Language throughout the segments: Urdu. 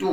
2।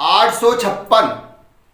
856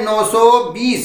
920,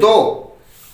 2।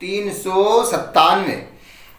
397।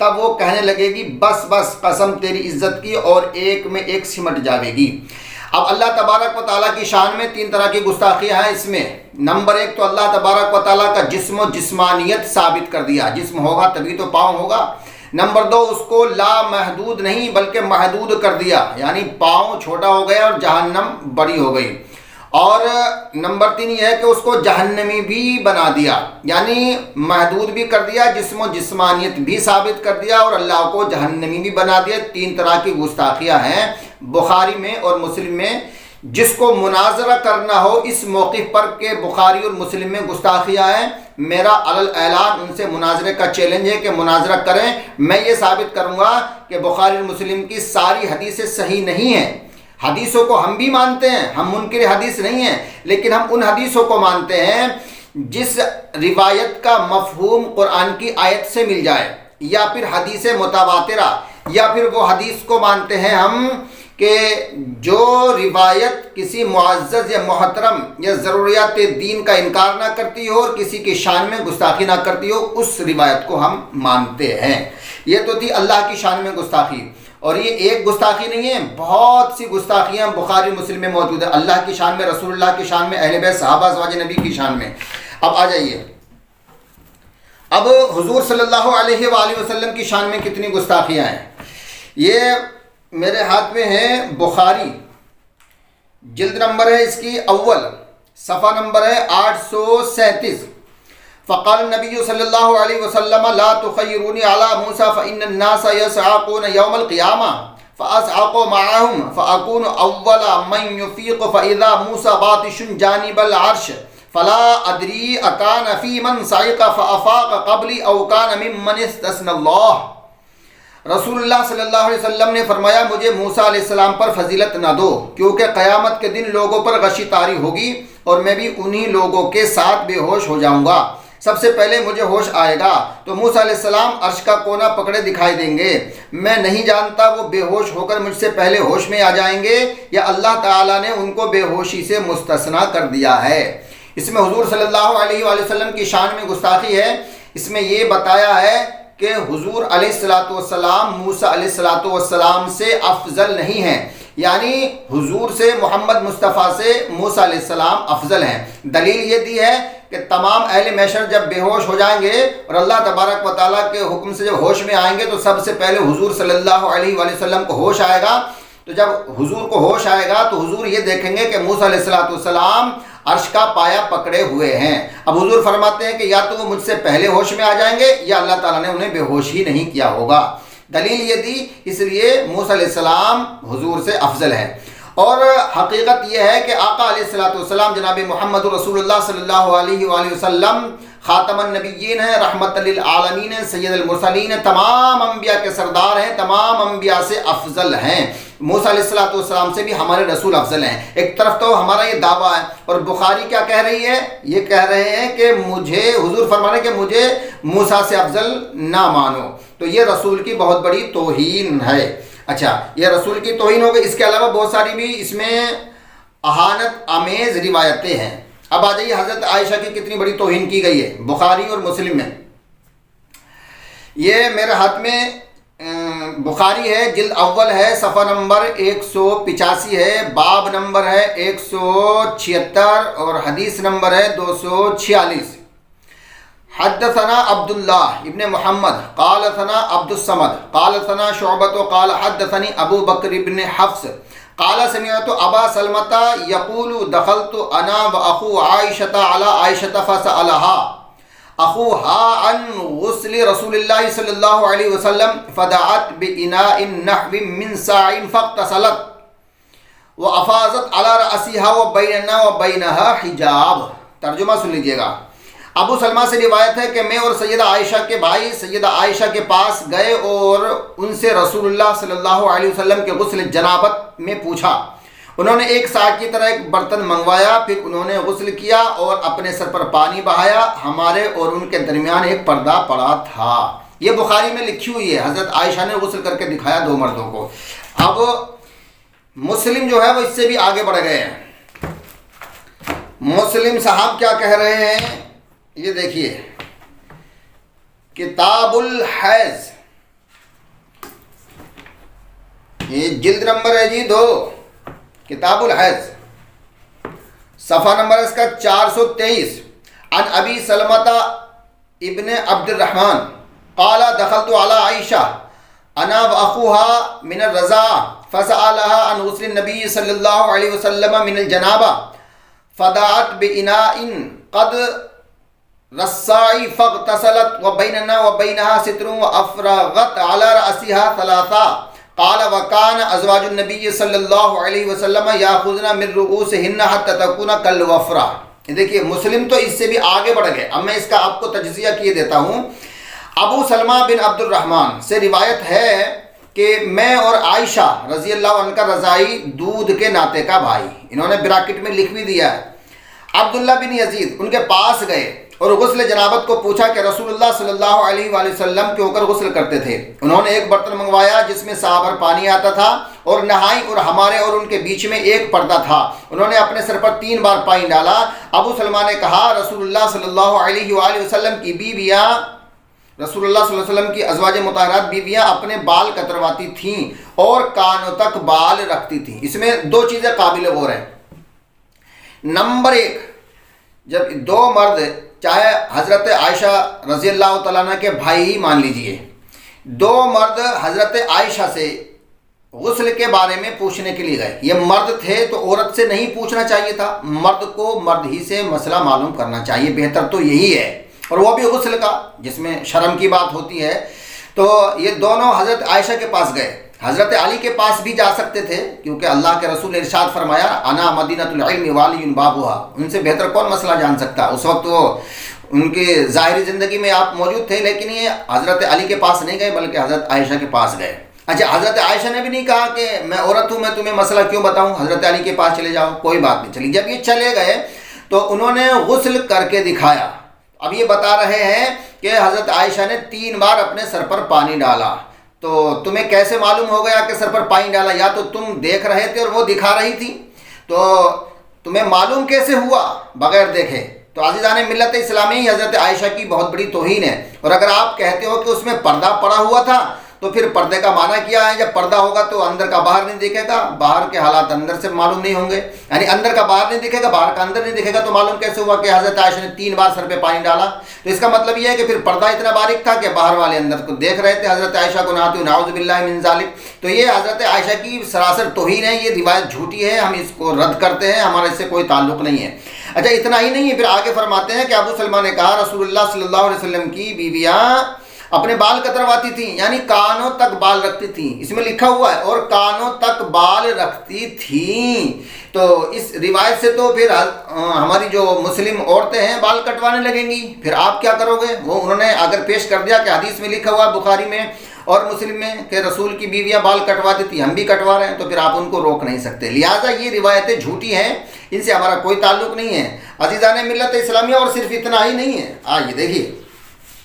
تب وہ کہنے لگے گی بس بس قسم تیری عزت کی، اور ایک میں ایک سمٹ جاوے گی۔ اب اللہ تبارک و تعالیٰ کی شان میں 3 طرح کی گستاخیاں ہیں اس میں۔ نمبر 1 تو اللہ تبارک و تعالیٰ کا جسم و جسمانیت ثابت کر دیا، جسم ہوگا تبھی تو پاؤں ہوگا۔ نمبر 2 اس کو لا محدود نہیں بلکہ محدود کر دیا، یعنی پاؤں چھوٹا ہو گیا اور جہنم بڑی ہو گئی۔ اور نمبر 3 یہ ہے کہ اس کو جہنمی بھی بنا دیا، یعنی محدود بھی کر دیا، جسم و جسمانیت بھی ثابت کر دیا اور اللہ کو جہنمی بھی بنا دیا۔ 3 طرح کی گستاخیاں ہیں بخاری میں اور مسلم میں۔ جس کو مناظرہ کرنا ہو اس موقف پر کہ بخاری اور مسلم میں گستاخیاں ہیں، میرا علل اعلان ان سے مناظرے کا چیلنج ہے کہ مناظرہ کریں۔ میں یہ ثابت کروں گا کہ بخاری اور مسلم کی ساری حدیثیں صحیح نہیں ہیں۔ حدیثوں کو ہم بھی مانتے ہیں، ہم منکر حدیث نہیں ہیں، لیکن ہم ان حدیثوں کو مانتے ہیں جس روایت کا مفہوم قرآن کی آیت سے مل جائے، یا پھر حدیث متواترہ، یا پھر وہ حدیث کو مانتے ہیں ہم کہ جو روایت کسی معزز یا محترم یا ضروریات دین کا انکار نہ کرتی ہو اور کسی کی شان میں گستاخی نہ کرتی ہو، اس روایت کو ہم مانتے ہیں۔ یہ تو تھی اللہ کی شان میں گستاخی، اور یہ ایک گستاخی نہیں ہے، بہت سی گستاخیاں بخاری مسلم میں موجود ہیں، اللہ کی شان میں، رسول اللہ کی شان میں، اہل بیت صحابہ ازواج نبی کی شان میں۔ اب آ جائیے، اب حضور صلی اللہ علیہ وآلہ وسلم کی شان میں کتنی گستاخیاں ہیں۔ یہ میرے ہاتھ میں ہے بخاری، جلد نمبر ہے اس کی اول، صفحہ نمبر ہے 837۔ فقال النبی صلی اللہ علیہ وسلم لا تخیرونی علی موسیٰ فإن الناس یسعقون یوم القیامہ فأسعق معهم فأکون اول من یفیق فإذا موسیٰ باطش جانب العرش فلا ادری اکان فی من صعق فافاق قبلی او کان ممن استثنى اللہ۔ رسول اللہ صلی اللہ علیہ وسلم نے فرمایا مجھے موسیٰ علیہ السلام پر فضیلت نہ دو، کیونکہ قیامت کے دن لوگوں پر غشی طاری ہوگی اور میں بھی انہی لوگوں کے ساتھ بے ہوش ہو جاؤں گا۔ سب سے پہلے مجھے ہوش آئے گا تو موسیٰ علیہ السلام عرش کا کونا پکڑے دکھائی دیں گے، میں نہیں جانتا وہ بے ہوش ہو کر مجھ سے پہلے ہوش میں آ جائیں گے یا اللہ تعالیٰ نے ان کو بے ہوشی سے مستثنیٰ کر دیا ہے۔ اس میں حضور صلی اللہ علیہ وآلہ وسلم کی شان میں گستاخی ہے۔ اس میں یہ بتایا ہے کہ حضور علیہ السلام موسیٰ علیہ السلام سے افضل نہیں ہیں، یعنی حضور سے، محمد مصطفیٰ سے موسیٰ علیہ السلام افضل ہیں۔ دلیل یہ دی ہے کہ تمام اہل محشر جب بے ہوش ہو جائیں گے اور اللہ تبارک و تعالیٰ کے حکم سے جب ہوش میں آئیں گے تو سب سے پہلے حضور صلی اللہ علیہ وآلہ وسلم کو ہوش آئے گا۔ تو جب حضور کو ہوش آئے گا تو حضور یہ دیکھیں گے کہ موسیٰ علیہ السلام عرش کا پایا پکڑے ہوئے ہیں۔ اب حضور فرماتے ہیں کہ یا تو وہ مجھ سے پہلے ہوش میں آ جائیں گے یا اللہ تعالیٰ نے انہیں بے ہوش ہی نہیں کیا ہوگا۔ دلیل یہ دی، اس لیے موسیٰ علیہ السلام حضور سے افضل ہے۔ اور حقیقت یہ ہے کہ آقا علیہ السلام جناب محمد رسول اللہ صلی اللہ علیہ وآلہ وسلم خاتم النبیین ہیں، رحمت للعالمین ہیں، سید المرسلین ہیں، تمام انبیاء کے سردار ہیں، تمام انبیاء سے افضل ہیں۔ موسیٰ علیہ السلام سے بھی ہمارے رسول افضل ہیں۔ ایک طرف تو ہمارا یہ دعویٰ ہے، اور بخاری کیا کہہ رہی ہے؟ یہ کہہ رہے ہیں کہ مجھے، حضور فرما رہے ہیں کہ مجھے موسیٰ سے افضل نہ مانو، تو یہ رسول کی بہت بڑی توہین ہے۔ اچھا، یہ رسول کی توہین ہو گئی، اس کے علاوہ بہت ساری بھی اس میں اہانت آمیز روایتیں ہیں۔ اب آ جائیے حضرت عائشہ کی کتنی بڑی توہین کی گئی ہے بخاری اور مسلم میں۔ یہ میرے ہاتھ میں بخاری ہے، جلد اول ہے، صفحہ نمبر 185 ہے، باب نمبر ہے 176 اور حدیث نمبر ہے 246۔ حدثنا عبد اللہ ابن محمد قال ثنا عبد الصمد قال ثنا شعبۃ قال حدثني ابو بکر ابن حفص قال سمعت ابا سلمة يقول دخلت انا واخو عائشة على عائشة فسألها اخوها عن غسل رسول الله صلی اللہ علیہ وسلم فدعت بإناء نحو من ساع فاغتسلت وافاضت على رأسها وبيننا وبينها حجاب۔ ترجمہ سن لیجیے گا۔ ابو سلمہ سے روایت ہے کہ میں اور سیدہ عائشہ کے بھائی سیدہ عائشہ کے پاس گئے اور ان سے رسول اللہ صلی اللہ علیہ وسلم کے غسل جنابت میں پوچھا۔ انہوں نے ایک ساعت کی طرح ایک برتن منگوایا، پھر انہوں نے غسل کیا اور اپنے سر پر پانی بہایا، ہمارے اور ان کے درمیان ایک پردہ پڑا تھا۔ یہ بخاری میں لکھی ہوئی ہے، حضرت عائشہ نے غسل کر کے دکھایا دو مردوں کو۔ اب مسلم جو ہے وہ اس سے بھی آگے بڑھ گئے ہیں۔ مسلم صاحب کیا کہہ رہے ہیں؟ یہ دیکھیے، کتاب الحیض یہ جلد نمبر ہے جی 2، کتاب الحیض، صفحہ نمبر اس کا 423۔ عن ابی سلمۃ ابن عبد الرحمن قال دخلت على عائشہ انا واخوها من الرضاعہ فسألها عن غسل النبی صلی اللہ علیہ وسلم من الجنابہ فدعت بإناء قد رصاعی فاغتسلت وبیننا وبینها ستر وافرغت على رأسها ثلاثا قال وكان ازواج النبی صلی اللہ علیہ وسلم یاخذن من رؤوسهن حتى تكون كالوفرہ۔ دیکھیے مسلم تو اس سے بھی آگے بڑھ گئے، اب میں اس کا آپ کو تجزیہ کیے دیتا ہوں۔ ابو سلمہ بن عبد الرحمن سے روایت ہے کہ میں اور عائشہ رضی اللہ عنہ کا رضاعی دودھ کے ناطے کا بھائی، انہوں نے براکٹ میں لکھ بھی دیا ہے، عبداللہ بن یزید ان کے پاس گئے اور غسل جنابت کو پوچھا کہ رسول اللہ صلی اللہ علیہ وآلہ وسلم کیوں کر غسل کرتے تھے۔ انہوں نے ایک برتن منگوایا جس میں سا بھر پانی آتا تھا اور نہائی، اور ہمارے اور ان کے بیچ میں ایک پردہ تھا۔ انہوں نے اپنے سر پر 3 بار پانی ڈالا۔ ابو سلمہ نے کہا رسول اللہ صلی اللہ علیہ وآلہ وسلم کی بیویاں، رسول اللہ صلی اللہ علیہ وسلم کی ازواج مطہرات بیویاں اپنے بال کترواتی تھیں اور کانوں تک بال رکھتی تھیں۔ اس میں 2 چیزیں قابل غور ہیں۔ نمبر 1، جب 2 مرد، چاہے حضرت عائشہ رضی اللہ تعالیٰ عنہ کے بھائی ہی مان لیجئے، 2 مرد حضرت عائشہ سے غسل کے بارے میں پوچھنے کے لیے گئے۔ یہ مرد تھے تو عورت سے نہیں پوچھنا چاہیے تھا، مرد کو مرد ہی سے مسئلہ معلوم کرنا چاہیے، بہتر تو یہی ہے، اور وہ بھی غسل کا جس میں شرم کی بات ہوتی ہے۔ تو یہ دونوں حضرت عائشہ کے پاس گئے۔ حضرت علی کے پاس بھی جا سکتے تھے کیونکہ اللہ کے رسول نے ارشاد فرمایا انا مدینۃ العلم والی بابها، ان سے بہتر کون مسئلہ جان سکتا۔ اس وقت وہ ان کی ظاہری زندگی میں آپ موجود تھے، لیکن یہ حضرت علی کے پاس نہیں گئے بلکہ حضرت عائشہ کے پاس گئے۔ اچھا، حضرت عائشہ نے بھی نہیں کہا کہ میں عورت ہوں، میں تمہیں مسئلہ کیوں بتاؤں، حضرت علی کے پاس چلے جاؤ، کوئی بات نہیں چلی۔ جب یہ چلے گئے تو انہوں نے غسل کر کے دکھایا۔ اب یہ بتا رہے ہیں کہ حضرت عائشہ نے 3 بار اپنے سر پر پانی ڈالا، تو تمہیں کیسے معلوم ہو گیا کہ سر پر پانی ڈالا؟ یا تو تم دیکھ رہے تھے اور وہ دکھا رہی تھی، تو تمہیں معلوم کیسے ہوا بغیر دیکھے؟ تو عزیزان ملت اسلامی، حضرت عائشہ کی بہت بڑی توہین ہے۔ اور اگر آپ کہتے ہو کہ اس میں پردہ پڑا ہوا تھا تو پھر پردے کا معنی کیا ہے؟ جب پردہ ہوگا تو اندر کا باہر نہیں دکھے گا، باہر کے حالات اندر سے معلوم نہیں ہوں گے، یعنی اندر کا باہر نہیں دکھے گا، باہر کا اندر نہیں دکھے گا، تو معلوم کیسے ہوا کہ حضرت عائشہ نے 3 بار سر پہ پانی ڈالا؟ تو اس کا مطلب یہ ہے کہ پھر پردہ اتنا باریک تھا کہ باہر والے اندر کو دیکھ رہے تھے، حضرت عائشہ کو نہاتے ہوئے، نعوذ باللہ من ذالک۔ تو یہ حضرت عائشہ کی سراسر توہین ہے، یہ روایت جھوٹی ہے، ہم اس کو رد کرتے ہیں، ہمارا اس سے کوئی تعلق نہیں ہے۔ اچھا، اتنا ہی نہیں ہے، پھر آگے فرماتے ہیں کہ ابو سلمہ نے کہا رسول اللہ صلی اللہ علیہ وسلم کی بیویاں اپنے بال کترواتی تھیں، یعنی کانوں تک بال رکھتی تھیں، اس میں لکھا ہوا ہے، اور کانوں تک بال رکھتی تھیں۔ تو اس روایت سے تو پھر ہماری جو مسلم عورتیں ہیں بال کٹوانے لگیں گی، پھر آپ کیا کرو گے؟ وہ انہوں نے اگر پیش کر دیا کہ حدیث میں لکھا ہوا ہے بخاری میں اور مسلم میں کہ رسول کی بیویاں بال کٹواتی تھی، ہم بھی کٹوا رہے ہیں، تو پھر آپ ان کو روک نہیں سکتے۔ لہٰذا یہ روایتیں جھوٹی ہیں، ان سے ہمارا کوئی تعلق نہیں ہے عزیزان ملت اسلامیہ۔ اور صرف اتنا ہی نہیں ہے، آئیے دیکھیے،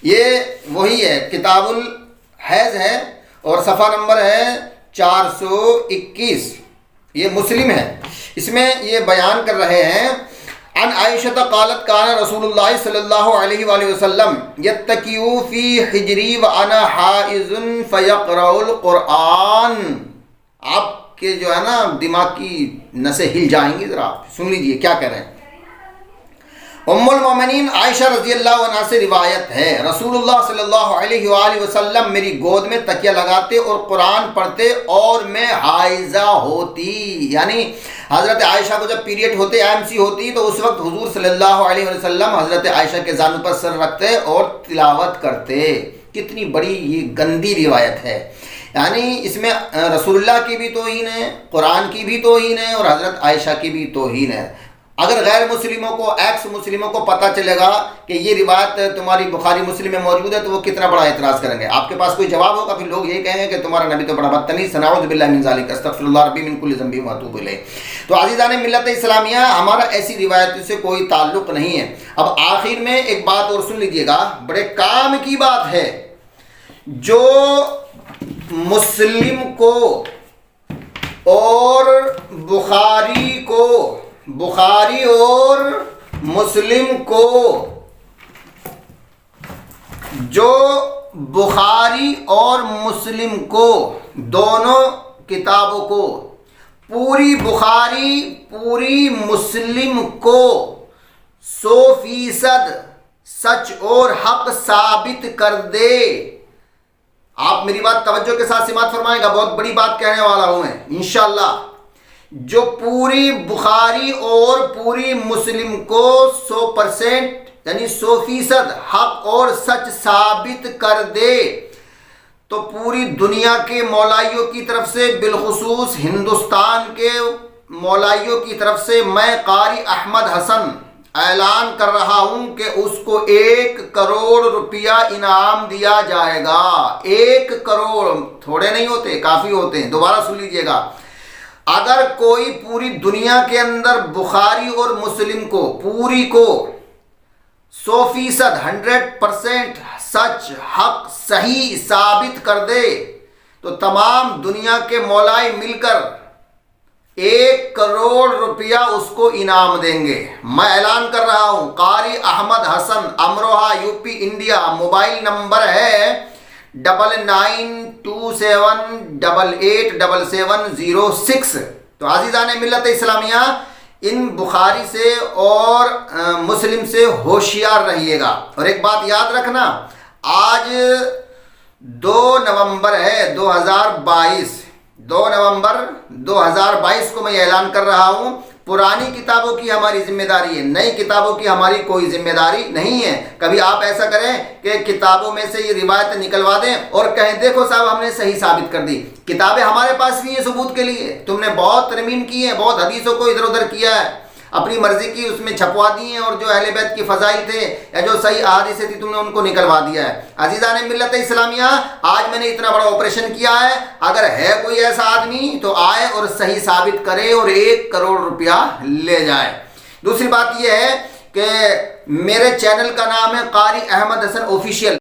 یہ وہی ہے، کتاب الحیض ہے اور صفحہ نمبر ہے 421، یہ مسلم ہے، اس میں یہ بیان کر رہے ہیں عن عائشہ قالت کان رسول اللہ صلی اللہ علیہ وآلہ وسلم یتکئ فی حجری وانا حائض فیقرأ القرآن۔ آپ کے جو ہے نا دماغ کی نسیں ہل جائیں گی، ذرا سن لیجئے کیا کہہ رہے ہیں۔ ام المومنین عائشہ رضی اللہ عنہ سے روایت ہے رسول اللہ صلی اللہ علیہ وآلہ وسلم میری گود میں تکیہ لگاتے اور قرآن پڑھتے اور میں حائضہ ہوتی، یعنی حضرت عائشہ کو جب پیریڈ ہوتے، IMC ہوتی، تو اس وقت حضور صلی اللہ علیہ وسلم حضرت عائشہ کے زانو پر سر رکھتے اور تلاوت کرتے۔ کتنی بڑی یہ گندی روایت ہے، یعنی اس میں رسول اللہ کی بھی توہین ہے، قرآن کی بھی توہین ہے اور حضرت عائشہ کی بھی توہین ہے۔ اگر غیر مسلموں کو، ایکس مسلموں کو پتہ چلے گا کہ یہ روایت تمہاری بخاری مسلم میں موجود ہے تو وہ کتنا بڑا اعتراض کریں گے، آپ کے پاس کوئی جواب ہوگا، پھر لوگ یہی کہیں گے کہ تمہارا نبی تو بڑا بدتمیز، نعوذ باللہ من ذالک، استغفر اللہ ربی من کل ذنب واتوب الیہ۔ تو عزیزان ملت اسلامیہ، ہمارا ایسی روایت سے کوئی تعلق نہیں ہے۔ اب آخر میں ایک بات اور سن لیجئے گا، بڑے کام کی بات ہے، جو مسلم کو اور بخاری اور مسلم کو، جو بخاری اور مسلم کو دونوں کتابوں کو، پوری بخاری پوری مسلم کو 100% سچ اور حق ثابت کر دے۔ آپ میری بات توجہ کے ساتھ سماعت فرمائیں گا، بہت بڑی بات کہنے والا ہوں میں انشاءاللہ۔ جو پوری بخاری اور پوری مسلم کو 100% یعنی 100% حق اور سچ ثابت کر دے، تو پوری دنیا کے مولائیوں کی طرف سے، بالخصوص ہندوستان کے مولائیوں کی طرف سے، میں قاری احمد حسن اعلان کر رہا ہوں کہ اس کو 1 کروڑ روپیہ انعام دیا جائے گا۔ 1 کروڑ، تھوڑے نہیں ہوتے، کافی ہوتے ہیں، دوبارہ سن لیجئے گا۔ اگر کوئی پوری دنیا کے اندر بخاری اور مسلم کو پوری کو 100% 100% سچ حق صحیح ثابت کر دے، تو تمام دنیا کے مولائی مل کر 1 کروڑ روپیہ اس کو انعام دیں گے۔ میں اعلان کر رہا ہوں، قاری Ahmad Hasan, Amroha, U P, India. Mobile number ہے 9927887706۔ تو عزیزان ملت اسلامیہ، ان بخاری سے اور مسلم سے ہوشیار رہیے گا۔ اور ایک بات یاد رکھنا، آج 2 نومبر ہے 2022، 2 نومبر 2022 کو میں اعلان کر رہا ہوں، پرانی کتابوں کی ہماری ذمہ داری ہے، نئی کتابوں کی ہماری کوئی ذمہ داری نہیں ہے۔ کبھی آپ ایسا کریں کہ کتابوں میں سے یہ روایت نکلوا دیں اور کہیں دیکھو صاحب ہم نے صحیح ثابت کر دی۔ کتابیں ہمارے پاس بھی ہیں ثبوت کے لیے، تم نے بہت ترمیم کی ہے، بہت حدیثوں کو ادھر ادھر کیا ہے، اپنی مرضی کی اس میں چھپوا دی ہیں، اور جو اہل بیت کی فضائل تھے یا جو صحیح احادیث تھی تم نے ان کو نکلوا دیا ہے۔ عزیزان ملت اسلامیہ، آج میں نے اتنا بڑا آپریشن کیا ہے، اگر ہے کوئی ایسا آدمی تو آئے اور صحیح ثابت کرے اور 1 کروڑ روپیہ لے جائے۔ دوسری بات یہ ہے کہ میرے چینل کا نام ہے قاری احمد حسن آفیشیل۔